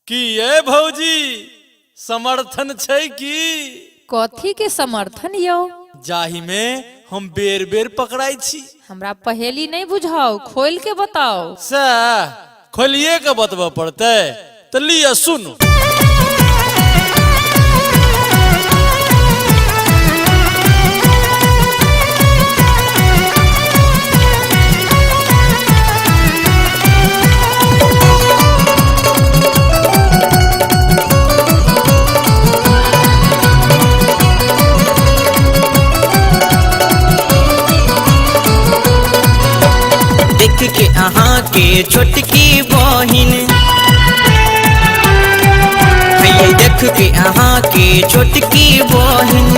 कि ये भौजी समर्थन छै कि कथी के समर्थन यौ? जाहि में हम बेर बेर पकड़ाई छी। हमरा पहेली नहीं बुझाओ, खोल के बताओ। सह खोलिए के बतबा पड़ते तो लिया सुनो। देख के अहाँ के छोटकी बहिन, देख के अहाँ के छोटकी बहिन,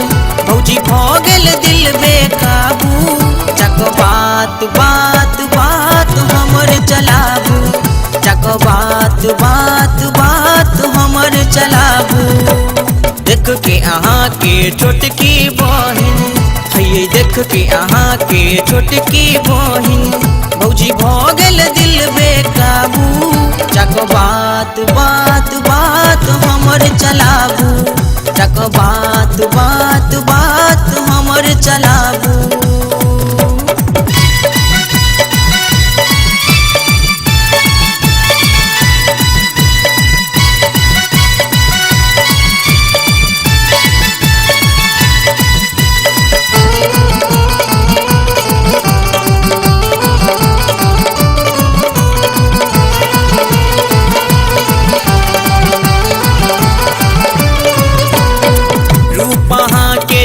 भौजी भ गेल दिल बेकाबू। चक बात बात बात हमर चलाबू, चक बात बात बात हमर चलाबू। देख के अहाँ के छोटकी बहिन, देख के अहाँ के छोटकी बहिन, भौजी भ गेल दिल बेकाबू। चक बात बात बात हमर चलाबू, चक बात बात बात हमर चलाबू।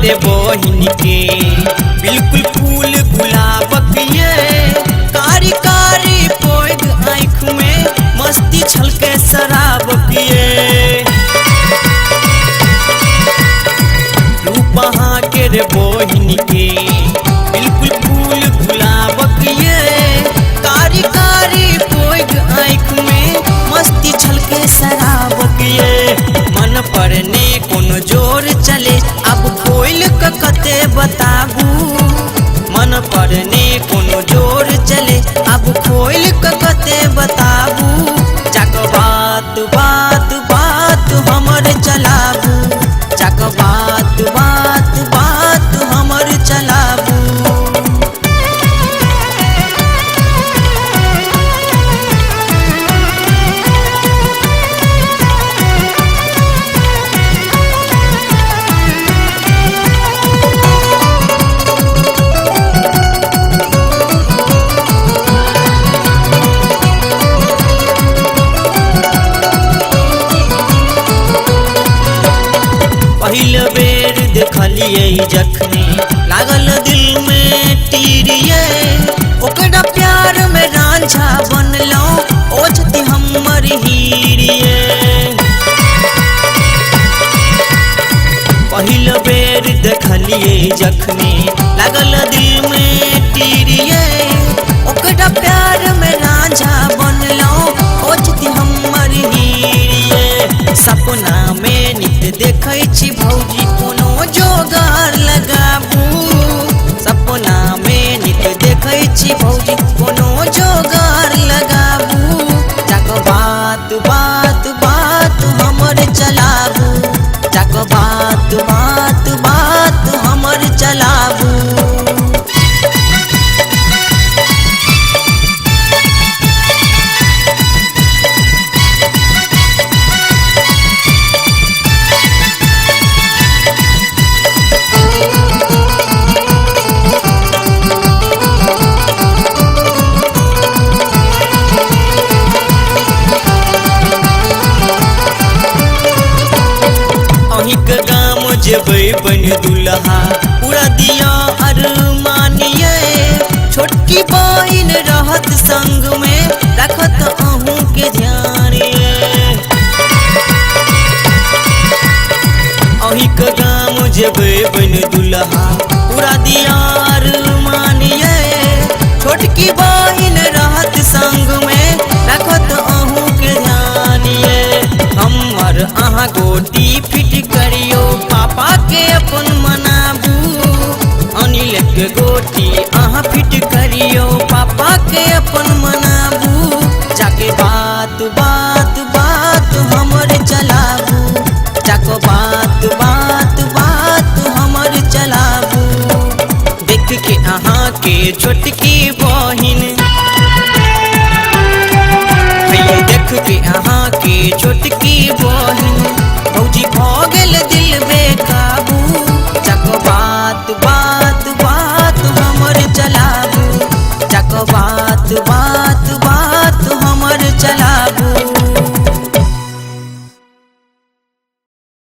रे बहिन के बिल्कुल फूल गुलाबक ये, कारी कारी पोग आँख में मस्ती छलके शराबक ये। रूपहा के रे बहिन के बिल्कुल फूल गुलाबक ये, कारी कारी पोग आँख में मस्ती छलके शराबक ये। मन पर ने कोनो जोर चले अब खोल के कते बताबू, मन पर ने कोनो जोर चले अब खोल के कते बताबू। चक बात बात बात हमर चलाबू, चक बात बात बात हमर चलाबू। पहिल बेर देखलिए जखनी लागल दिल में तीरिये, ओकरा प्यार में रांझा बनलो ओछती हमर हीरिये। पहिल बेर देखलिए जखनी लागल दिल में तीरिये, ओकरा प्यार में रांझा बनलो ओछती हमर हीरिये। सपना में नित देखै छी भौजी कोनो जोगार लगाबू, सपना में नित देखै छी भौजी कोनो जोगार लगाबू। चक बात बात बात हमर चलाबू, चक बात बात बात हमर चलाबू। जेबै बन दुल्हा पूरा दिया अरमानिये, छोटकी बहिन रहत संग में रखत अहूँ के ध्यान ये। अहिक गाम जेबै बन दुल्हा पूरा दिया अरमानिये, छोटकी बहिन रहत संग में रखत अहूँ के ध्यान ये। हमर अहाँ गोटी फिट करियो पापा के अपन मनाबू, अनिल के गोटी अहाँ फिट करियो पापा के अपन मनाबू। जाके बात चलाबू जाको बात बात बात हमर चलाबू देख के अहाँ के छोटकी बहिन देख के अहाँ के छोटकी बहिन